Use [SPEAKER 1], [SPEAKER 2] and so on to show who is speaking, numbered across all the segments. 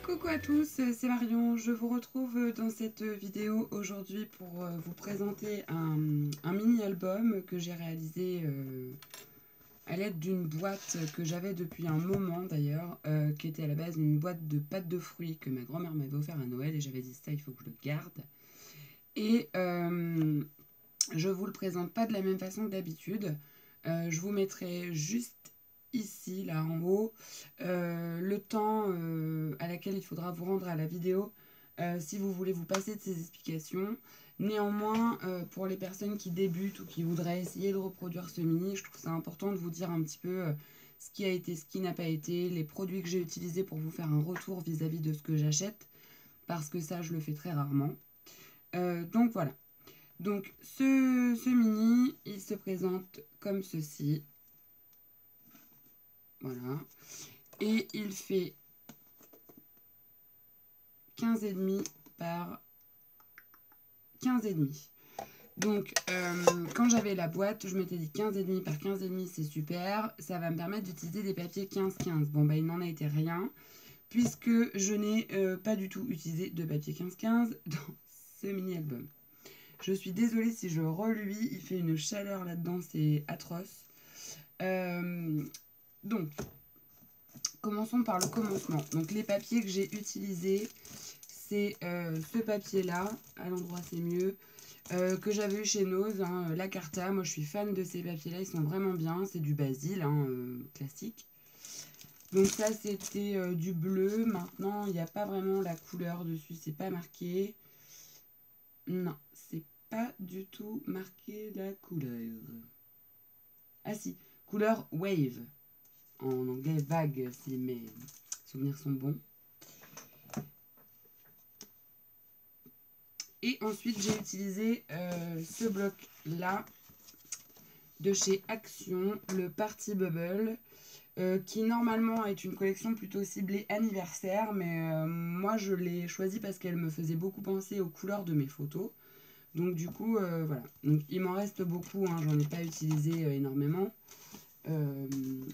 [SPEAKER 1] Coucou à tous, c'est Marion. Je vous retrouve dans cette vidéo aujourd'hui pour vous présenter un mini-album que j'ai réalisé à l'aide d'une boîte que j'avais depuis un moment d'ailleurs, qui était à la base une boîte de pâtes de fruits que ma grand-mère m'avait offert à Noël et j'avais dit ça, il faut que je le garde. Et je vous le présente pas de la même façon que d'habitude. Je vous mettrai juste ici, là en haut, le temps à laquelle il faudra vous rendre à la vidéo si vous voulez vous passer de ces explications. Néanmoins, pour les personnes qui débutent ou qui voudraient essayer de reproduire ce mini, je trouve ça important de vous dire un petit peu ce qui a été, ce qui n'a pas été, les produits que j'ai utilisés pour vous faire un retour vis-à-vis de ce que j'achète, parce que ça, je le fais très rarement. Donc voilà. Donc ce mini, il se présente comme ceci. Voilà. Et il fait 15,5 par 15,5. Donc, quand j'avais la boîte, je m'étais dit 15,5 par 15,5, c'est super. Ça va me permettre d'utiliser des papiers 15-15. Bon, bah, il n'en a été rien, puisque je n'ai pas du tout utilisé de papier 15-15 dans ce mini-album. Je suis désolée si je reluis, il fait une chaleur là-dedans, c'est atroce. Donc, commençons par le commencement. Donc, les papiers que j'ai utilisés, c'est ce papier-là, à l'endroit c'est mieux, que j'avais eu chez Nose, hein, la Carta. Moi, je suis fan de ces papiers-là, ils sont vraiment bien. C'est du basil, hein, classique. Donc ça, c'était du bleu. Maintenant, il n'y a pas vraiment la couleur dessus, c'est pas marqué. Non, c'est pas du tout marqué la couleur. Ah si, couleur Wave. En anglais, vague, si mes souvenirs sont bons. Et ensuite, j'ai utilisé ce bloc-là de chez Action, le Party Bubble, qui normalement est une collection plutôt ciblée anniversaire, mais moi je l'ai choisie parce qu'elle me faisait beaucoup penser aux couleurs de mes photos. Donc du coup, voilà. Donc il m'en reste beaucoup, hein, j'en ai pas utilisé énormément.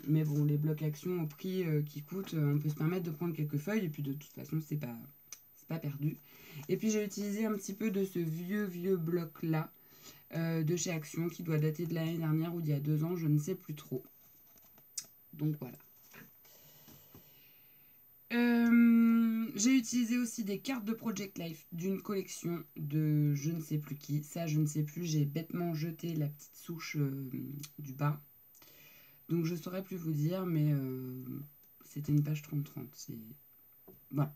[SPEAKER 1] Mais bon, les blocs Action au prix qui coûtent, on peut se permettre de prendre quelques feuilles, et puis de toute façon, c'est pas perdu. Et puis j'ai utilisé un petit peu de ce vieux bloc là de chez Action qui doit dater de l'année dernière ou d'il y a 2 ans, je ne sais plus trop. Donc voilà. J'ai utilisé aussi des cartes de Project Life d'une collection de je ne sais plus qui. Ça, je ne sais plus, j'ai bêtement jeté la petite souche du bas. Donc je ne saurais plus vous dire, mais c'était une page 30-30. Voilà.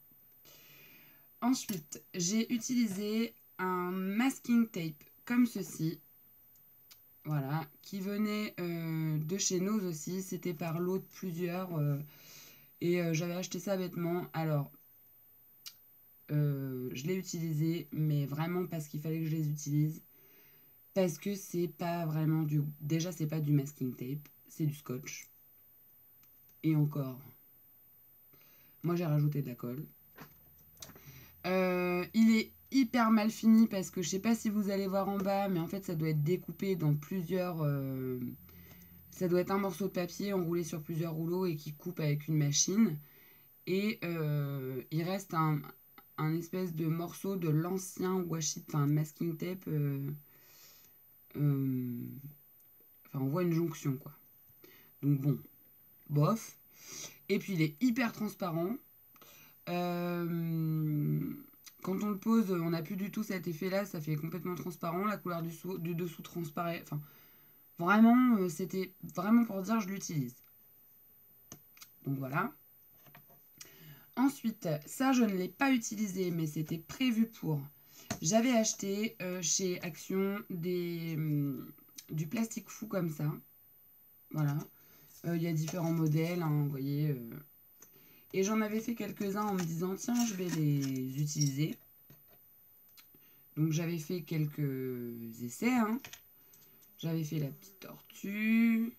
[SPEAKER 1] Ensuite, j'ai utilisé un masking tape comme ceci. Voilà, qui venait de chez Nose aussi. C'était par lot de plusieurs. Et j'avais acheté ça bêtement. Alors, je l'ai utilisé, mais vraiment parce qu'il fallait que je les utilise. Parce que c'est pas vraiment du... Déjà, c'est pas du masking tape, c'est du scotch. Et encore, moi j'ai rajouté de la colle. Il est hyper mal fini parce que je sais pas si vous allez voir en bas, mais en fait ça doit être découpé dans plusieurs... ça doit être un morceau de papier enroulé sur plusieurs rouleaux et qui coupe avec une machine. Et il reste un espèce de morceau de l'ancien washi, enfin masking tape. Enfin, on voit une jonction, quoi. Donc bon, bof. Et puis il est hyper transparent. Quand on le pose, on n'a plus du tout cet effet-là. Ça fait complètement transparent. La couleur du dessous transparaît. Enfin, vraiment, c'était vraiment pour dire je l'utilise. Donc voilà. Ensuite, ça je ne l'ai pas utilisé, mais c'était prévu pour. J'avais acheté chez Action du plastique fou comme ça. Voilà. Il y a différents modèles, hein, vous voyez. Et j'en avais fait quelques-uns en me disant, tiens, je vais les utiliser. Donc j'avais fait quelques essais. Hein. J'avais fait la petite tortue.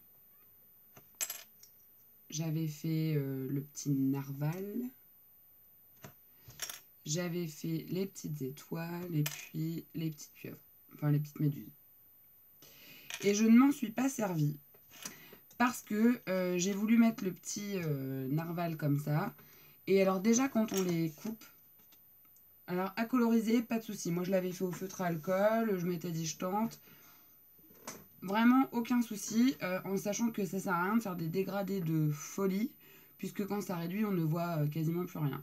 [SPEAKER 1] J'avais fait le petit narval. J'avais fait les petites étoiles et puis les petites pieuvres. Enfin, les petites méduses. Et je ne m'en suis pas servie. Parce que j'ai voulu mettre le petit narval comme ça. Et alors déjà, quand on les coupe, alors à coloriser, pas de souci. Moi, je l'avais fait au feutre à alcool, je m'étais dit je tente. Vraiment aucun souci, en sachant que ça sert à rien de faire des dégradés de folie, puisque quand ça réduit, on ne voit quasiment plus rien.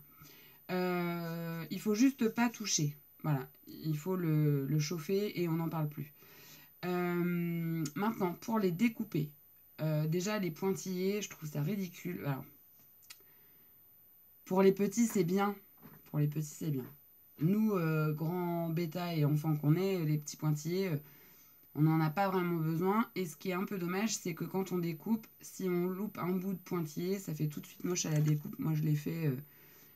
[SPEAKER 1] Il faut juste pas toucher. Voilà, il faut le chauffer et on n'en parle plus. Maintenant, pour les découper, déjà les pointillés, je trouve ça ridicule. Alors, pour les petits, c'est bien. Pour les petits, c'est bien. Nous, grands bêta et enfants qu'on est, les petits pointillés, on n'en a pas vraiment besoin. Et ce qui est un peu dommage, c'est que quand on découpe, si on loupe un bout de pointillé, ça fait tout de suite moche à la découpe. Moi, je l'ai fait,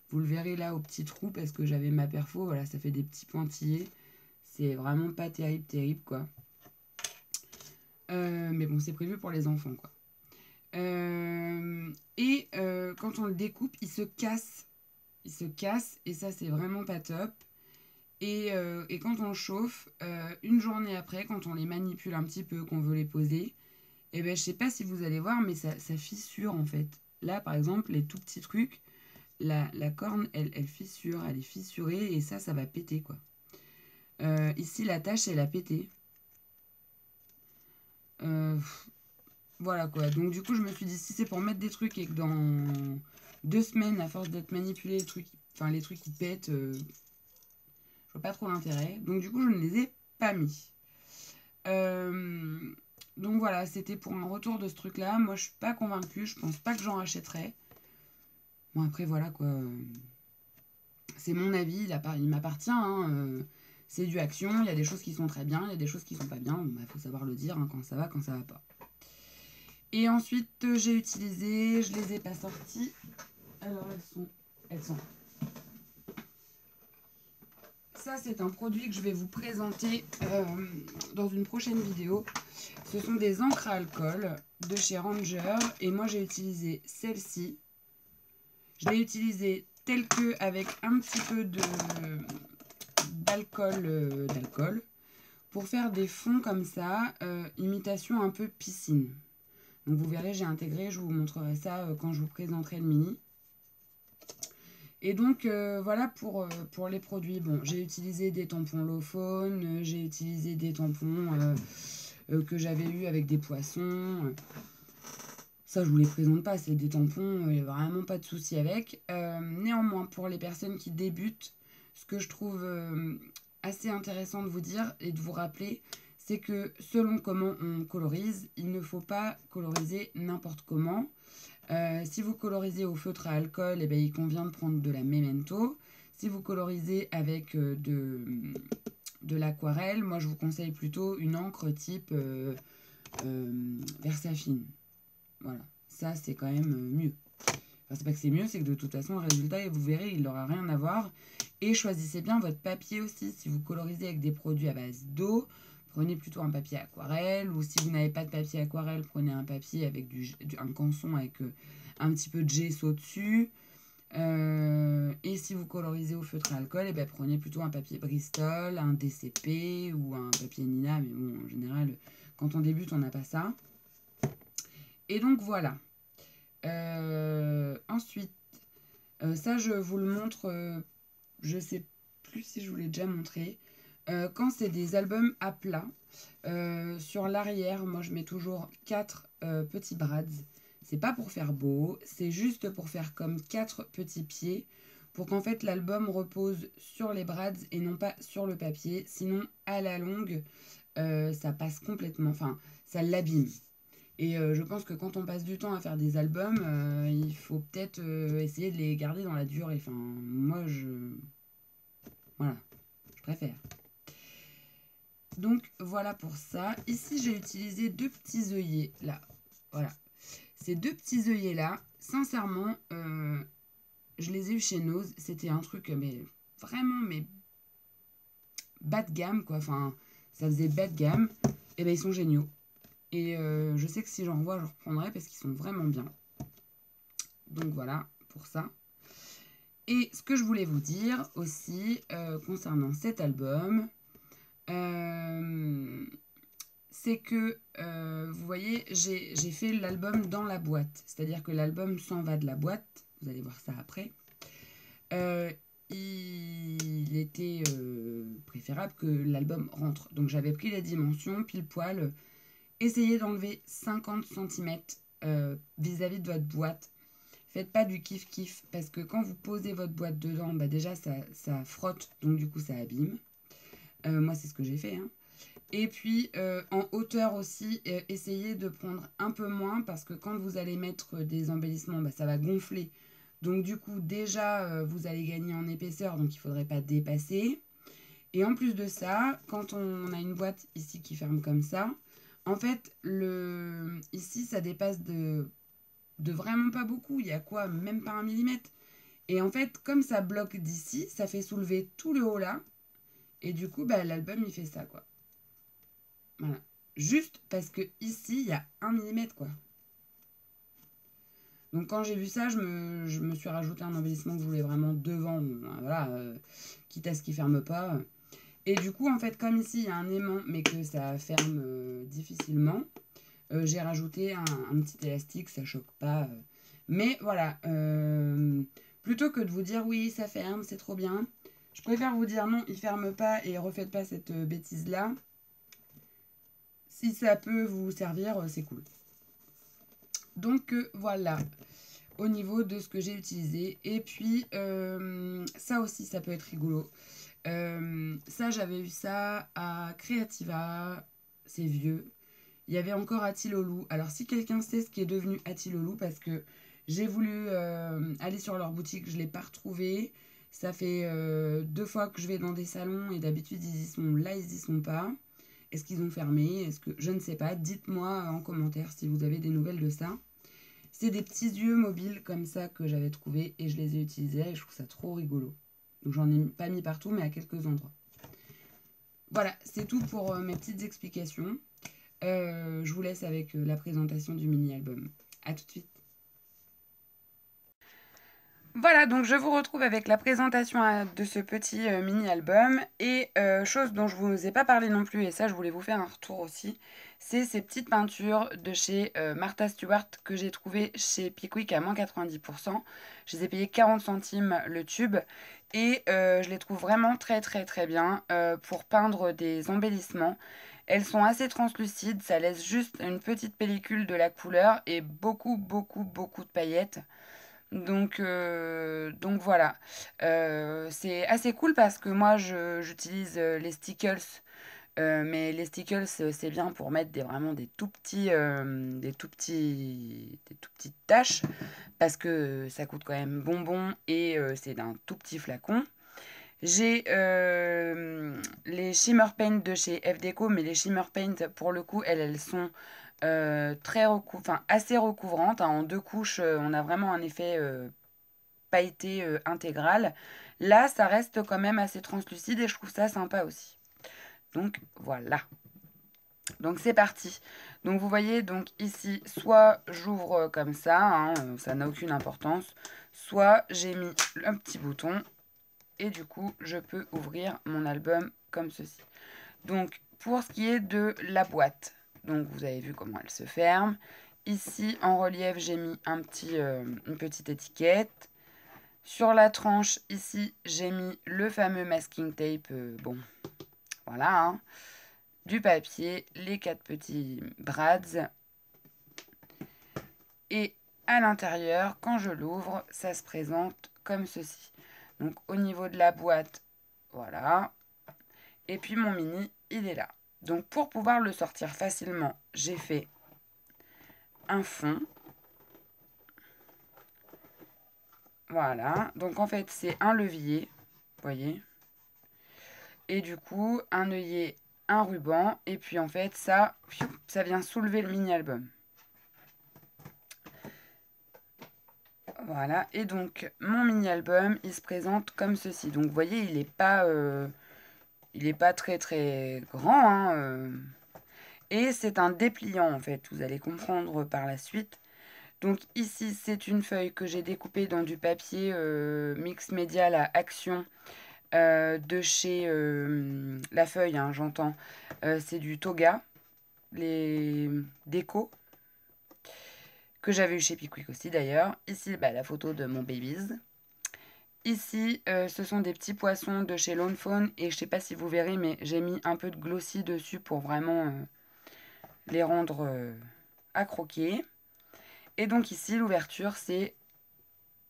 [SPEAKER 1] vous le verrez là au petit trou, parce que j'avais ma perfo. Voilà, ça fait des petits pointillés. C'est vraiment pas terrible, terrible, quoi. Mais bon, c'est prévu pour les enfants, quoi. Quand on le découpe, il se casse. Il se casse, et ça, c'est vraiment pas top. Et quand on le chauffe, une journée après, quand on les manipule un petit peu, qu'on veut les poser, et ben je sais pas si vous allez voir, mais ça fissure en fait. Là, par exemple, les tout petits trucs, la corne, elle fissure, elle est fissurée, et ça va péter, quoi. Ici, la tâche, elle a pété. Voilà, quoi. Donc, du coup, je me suis dit, si c'est pour mettre des trucs et que dans 2 semaines, à force d'être manipulé, les trucs qui pètent, je vois pas trop l'intérêt. Donc, du coup, je ne les ai pas mis. Donc voilà, c'était pour un retour de ce truc-là. Moi, je suis pas convaincue. Je pense pas que j'en rachèterai. Bon, après, voilà, quoi. C'est mon avis. Il m'appartient. Hein. C'est du action. Il y a des choses qui sont très bien. Il y a des choses qui sont pas bien. Bon, bah, faut savoir le dire, hein, quand ça va pas. Et ensuite, j'ai utilisé... Je les ai pas sorties. Alors, elles sont... Ça, c'est un produit que je vais vous présenter dans une prochaine vidéo. Ce sont des encres à alcool de chez Ranger. Et moi, j'ai utilisé celle-ci. Je l'ai utilisée telle que, avec un petit peu d'alcool, pour faire des fonds comme ça, imitation un peu piscine. Donc, vous verrez, j'ai intégré. Je vous montrerai ça quand je vous présenterai le mini. Et donc, voilà pour les produits. Bon, j'ai utilisé des tampons Lawfone, j'ai utilisé des tampons que j'avais eu avec des poissons. Ça, je vous les présente pas, c'est des tampons, il n'y a vraiment pas de souci avec. Néanmoins, pour les personnes qui débutent, ce que je trouve assez intéressant de vous dire et de vous rappeler, c'est que selon comment on colorise, il ne faut pas coloriser n'importe comment. Si vous colorisez au feutre à alcool, eh bien, il convient de prendre de la Memento. Si vous colorisez avec de l'aquarelle, moi je vous conseille plutôt une encre type Versafine. Voilà, ça c'est quand même mieux. Enfin, c'est pas que c'est mieux, c'est que de toute façon le résultat, vous verrez, il n'aura rien à voir. Et choisissez bien votre papier aussi. Si vous colorisez avec des produits à base d'eau, prenez plutôt un papier aquarelle. Ou si vous n'avez pas de papier aquarelle, prenez un papier avec un canson avec un petit peu de gesso dessus. Et si vous colorisez au feutre à alcool, et ben prenez plutôt un papier Bristol, un DCP ou un papier Nina. Mais bon, en général, quand on débute, on n'a pas ça. Et donc voilà. Ensuite, ça je vous le montre, je sais plus si je vous l'ai déjà montré. Quand c'est des albums à plat, sur l'arrière, moi je mets toujours 4 petits brads. C'est pas pour faire beau, c'est juste pour faire comme 4 petits pieds, pour qu'en fait l'album repose sur les brads et non pas sur le papier. Sinon, à la longue, ça passe complètement, enfin, ça l'abîme. Et je pense que quand on passe du temps à faire des albums, il faut peut-être essayer de les garder dans la durée. Enfin, moi, voilà, je préfère. Donc, voilà pour ça. Ici, j'ai utilisé 2 petits œillets, là. Voilà. Ces 2 petits œillets-là, sincèrement, je les ai eu chez Nose. C'était un truc, mais vraiment, mais bas de gamme, quoi. Enfin, ça faisait bas de gamme. Et ben ils sont géniaux. Et je sais que si j'en revois, je reprendrai parce qu'ils sont vraiment bien. Donc voilà pour ça. Et ce que je voulais vous dire aussi concernant cet album, c'est que vous voyez, j'ai fait l'album dans la boîte. C'est-à-dire que l'album s'en va de la boîte. Vous allez voir ça après. euh, il était préférable que l'album rentre. Donc j'avais pris les dimensions, pile poil. Essayez d'enlever 50 cm vis-à-vis de votre boîte. Faites pas du kiff-kiff parce que quand vous posez votre boîte dedans, bah déjà ça frotte, donc du coup ça abîme. Moi c'est ce que j'ai fait. Hein. Et puis en hauteur aussi, essayez de prendre un peu moins parce que quand vous allez mettre des embellissements, bah, ça va gonfler. Donc du coup déjà vous allez gagner en épaisseur, donc il ne faudrait pas dépasser. Et en plus de ça, quand on a une boîte ici qui ferme comme ça, en fait ici ça dépasse de vraiment pas beaucoup. Il y a quoi? Même pas 1 mm. Et en fait, comme ça bloque d'ici, ça fait soulever tout le haut là. Et du coup, bah, l'album, il fait ça, quoi. Voilà. Juste parce que ici, il y a 1 mm, quoi. Donc quand j'ai vu ça, je me suis rajouté un embellissement que je voulais vraiment devant. Voilà, quitte à ce qu'il ferme pas. Et du coup, en fait, comme ici, il y a un aimant, mais que ça ferme difficilement, j'ai rajouté un petit élastique, ça choque pas. Mais voilà, plutôt que de vous dire oui, ça ferme, c'est trop bien, je préfère vous dire non, il ferme pas et refaites pas cette bêtise-là. Si ça peut vous servir, c'est cool. Donc voilà, au niveau de ce que j'ai utilisé. Et puis, ça aussi, ça peut être rigolo. Ça, j'avais eu ça à Creativa, c'est vieux. Il y avait encore Atilolou. Alors, si quelqu'un sait ce qui est devenu Atilolou, parce que j'ai voulu aller sur leur boutique, je ne l'ai pas retrouvé. Ça fait 2 fois que je vais dans des salons et d'habitude, ils y sont. Là, ils y sont pas. Est-ce qu'ils ont fermé? Est-ce que je ne sais pas. Dites-moi en commentaire si vous avez des nouvelles de ça. C'est des petits yeux mobiles comme ça que j'avais trouvé et je les ai utilisés et je trouve ça trop rigolo. Donc, j'en ai pas mis partout, mais à quelques endroits. Voilà, c'est tout pour mes petites explications. Je vous laisse avec la présentation du mini-album. A tout de suite. Voilà, donc je vous retrouve avec la présentation de ce petit mini-album. Et chose dont je ne vous ai pas parlé non plus, et ça je voulais vous faire un retour aussi, c'est ces petites peintures de chez Martha Stewart que j'ai trouvées chez Pickwick à moins 90%. Je les ai payées 40 centimes le tube. Et je les trouve vraiment très très très bien pour peindre des embellissements. Elles sont assez translucides, ça laisse juste une petite pellicule de la couleur et beaucoup beaucoup beaucoup de paillettes. Donc voilà, c'est assez cool parce que moi j'utilise les stickles, mais les stickles c'est bien pour mettre vraiment des tout petites taches parce que ça coûte quand même bonbon et c'est d'un tout petit flacon. J'ai les Shimmer Paint de chez F Deco, mais les Shimmer Paint, pour le coup, elles sont assez recouvrantes. Hein. En 2 couches, on a vraiment un effet pailleté intégral. Là, ça reste quand même assez translucide et je trouve ça sympa aussi. Donc voilà. Donc c'est parti. Donc vous voyez, donc ici, soit j'ouvre comme ça, hein, ça n'a aucune importance, soit j'ai mis un petit bouton. Et du coup, je peux ouvrir mon album comme ceci. Donc, pour ce qui est de la boîte, donc vous avez vu comment elle se ferme. Ici, en relief, j'ai mis une petite étiquette. Sur la tranche, ici, j'ai mis le fameux masking tape. Bon, voilà. Hein. Du papier, les 4 petits brads. Et à l'intérieur, quand je l'ouvre, ça se présente comme ceci. Donc au niveau de la boîte, voilà. Et puis mon mini, il est là. Donc pour pouvoir le sortir facilement, j'ai fait un fond. Voilà. Donc en fait, c'est un levier, vous voyez. Et du coup, un œillet, un ruban. Et puis en fait, ça vient soulever le mini-album. Voilà. Et donc, mon mini-album, il se présente comme ceci. Donc vous voyez, il n'est pas très très grand. Hein, Et c'est un dépliant en fait, vous allez comprendre par la suite. Donc ici, c'est une feuille que j'ai découpée dans du papier mix médial à action de chez La Feuille, hein, j'entends. C'est du Toga, les décos, que j'avais eu chez Pickwick aussi d'ailleurs. Ici, bah, la photo de mon babies. Ici, ce sont des petits poissons de chez Lone Fawn et je sais pas si vous verrez, mais j'ai mis un peu de glossy dessus pour vraiment les rendre à croquer. Et donc ici, l'ouverture, c'est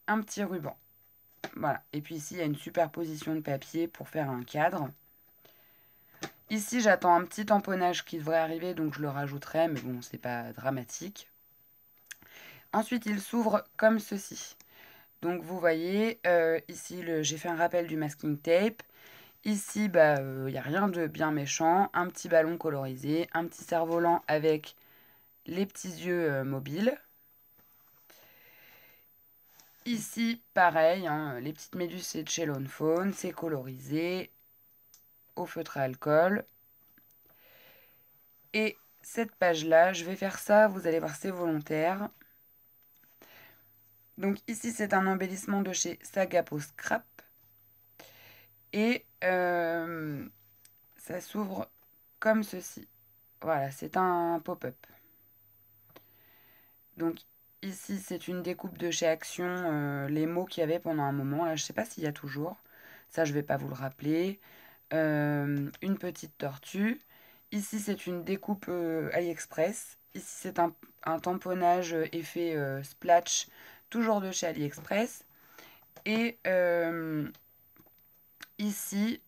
[SPEAKER 1] un petit ruban. Voilà. Et puis ici, il y a une superposition de papier pour faire un cadre. Ici, j'attends un petit tamponnage qui devrait arriver, donc je le rajouterai, mais bon, c'est pas dramatique. Ensuite, il s'ouvre comme ceci. Donc vous voyez, ici, j'ai fait un rappel du masking tape. Ici, il n'y a rien de bien méchant. Un petit ballon colorisé, un petit cerf-volant avec les petits yeux mobiles. Ici, pareil, hein, les petites méduses, c'est de chez Lone Fawn, c'est colorisé au feutre à alcool. Et cette page-là, je vais faire ça, vous allez voir, c'est volontaire. Donc ici, c'est un embellissement de chez Sagapo Scrap. Et ça s'ouvre comme ceci. Voilà, c'est un pop-up. Donc ici, c'est une découpe de chez Action, les mots qu'il y avait pendant un moment. Là, je ne sais pas s'il y a toujours. Ça, je ne vais pas vous le rappeler. Une petite tortue. Ici, c'est une découpe AliExpress. Ici, c'est un tamponnage effet splash, toujours de chez AliExpress. Et ici,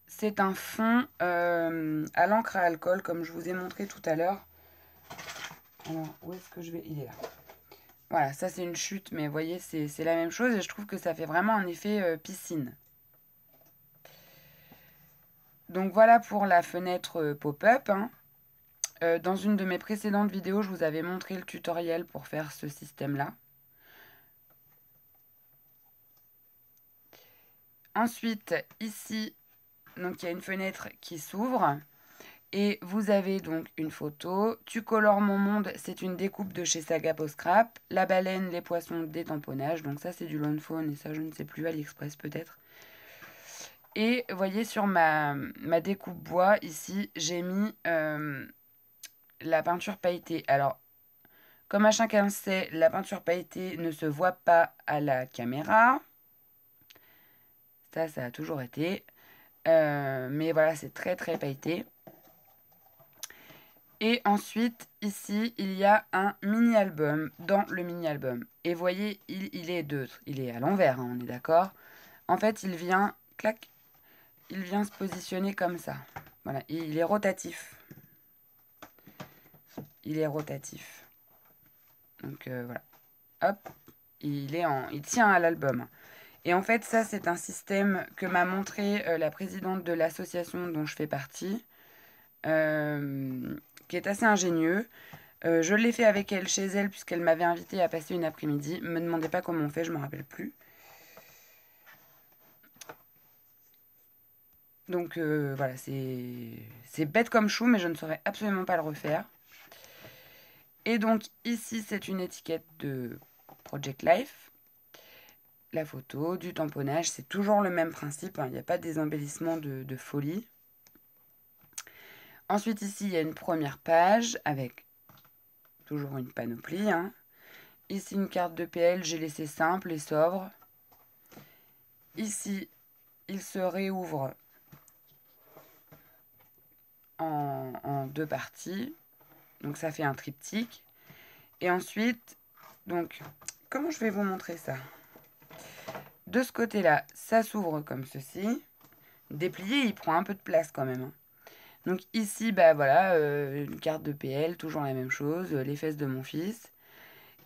[SPEAKER 1] c'est un fond à l'encre à alcool, comme je vous ai montré tout à l'heure. Alors, où est-ce que je vais? Il est là. Voilà, ça c'est une chute, mais vous voyez, c'est la même chose et je trouve que ça fait vraiment un effet piscine. Donc voilà pour la fenêtre pop-up, hein. Dans une de mes précédentes vidéos, je vous avais montré le tutoriel pour faire ce système-là. Ensuite, ici, donc il y a une fenêtre qui s'ouvre. Et vous avez donc une photo. Tu colores mon monde, c'est une découpe de chez Sagapo Scrap. La baleine, les poissons, des tamponnages. Donc ça, c'est du Lone Fawn et ça, je ne sais plus, AliExpress peut-être. Et vous voyez, sur ma découpe bois, ici, j'ai mis la peinture pailletée. Alors, comme à chacun le sait, la peinture pailletée ne se voit pas à la caméra. Ça a toujours été. Mais voilà, c'est très très pailleté. Et ensuite, ici, il y a un mini-album dans le mini-album. Et vous voyez, il est à l'envers, hein, on est d'accord. En fait, il vient, clac, il vient se positionner comme ça. Voilà, et il est rotatif. Il est rotatif. Donc voilà, hop, il tient à l'album. Et en fait, ça, c'est un système que m'a montré la présidente de l'association dont je fais partie, qui est assez ingénieux. Je l'ai fait avec elle chez elle puisqu'elle m'avait invité à passer une après-midi. Me demandez pas comment on fait, je m'en rappelle plus. Donc voilà, c'est bête comme chou, mais je ne saurais absolument pas le refaire. Et donc ici, c'est une étiquette de Project Life. La photo, du tamponnage, c'est toujours le même principe, hein, il n'y a pas des embellissements de folie. Ensuite ici, il y a une première page avec toujours une panoplie, hein. Ici, une carte de PL, j'ai laissé simple et sobre. Ici, il se réouvre en deux parties. Donc ça fait un triptyque. Et ensuite, donc, comment je vais vous montrer ça? De ce côté-là, ça s'ouvre comme ceci. Déplié, il prend un peu de place quand même, hein. Donc ici, voilà, une carte de PL, toujours la même chose, les fesses de mon fils.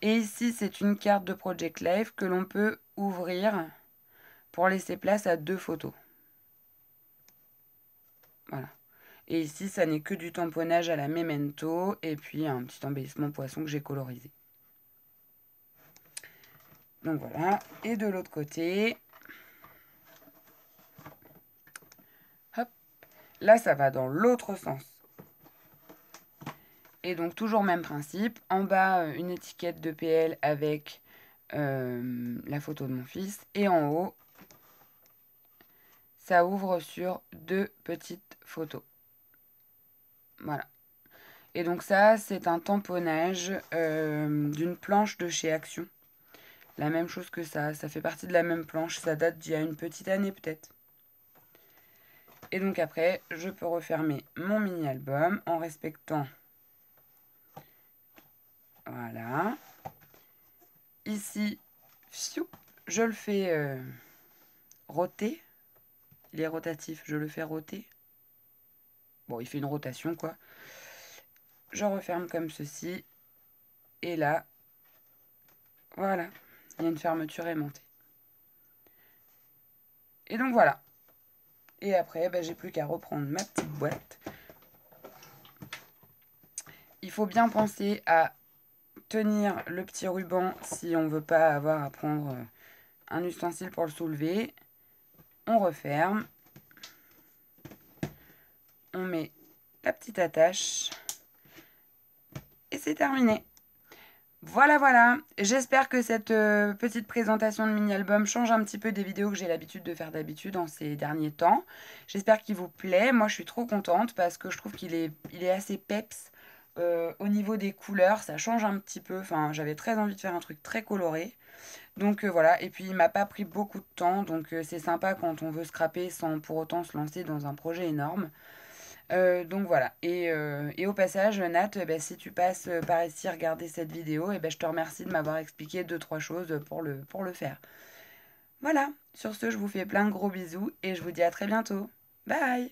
[SPEAKER 1] Et ici, c'est une carte de Project Life que l'on peut ouvrir pour laisser place à deux photos. Voilà. Et ici, ça n'est que du tamponnage à la Memento et puis un petit embellissement poisson que j'ai colorisé. Donc voilà. Et de l'autre côté, hop, là, ça va dans l'autre sens. Et donc, toujours même principe. En bas, une étiquette de PL avec la photo de mon fils. Et en haut, ça ouvre sur deux petites photos. Voilà. Et donc ça, c'est un tamponnage d'une planche de chez Action. la même chose que ça fait partie de la même planche, ça date d'il y a une petite année peut-être. Et donc après, je peux refermer mon mini-album en respectant, voilà, ici, je le fais roter, il est rotatif, je le fais roter, bon il fait une rotation quoi, je referme comme ceci, et là, voilà, il y a une fermeture aimantée. Et donc voilà. Et après, j'ai plus qu'à reprendre ma petite boîte. Il faut bien penser à tenir le petit ruban si on ne veut pas avoir à prendre un ustensile pour le soulever. On referme. On met la petite attache. Et c'est terminé. Voilà, voilà. J'espère que cette petite présentation de mini-album change un petit peu des vidéos que j'ai l'habitude de faire d'habitude en ces derniers temps. J'espère qu'il vous plaît. Moi, je suis trop contente parce que je trouve qu'il est assez peps. Au niveau des couleurs, ça change un petit peu. Enfin, j'avais très envie de faire un truc très coloré. Donc voilà. Et puis, il m'a pas pris beaucoup de temps. Donc, c'est sympa quand on veut scraper sans pour autant se lancer dans un projet énorme. Donc voilà. Et au passage, Nat, si tu passes par ici regarder cette vidéo, je te remercie de m'avoir expliqué 2-3 choses pour le faire. Voilà. Sur ce, je vous fais plein de gros bisous et je vous dis à très bientôt. Bye!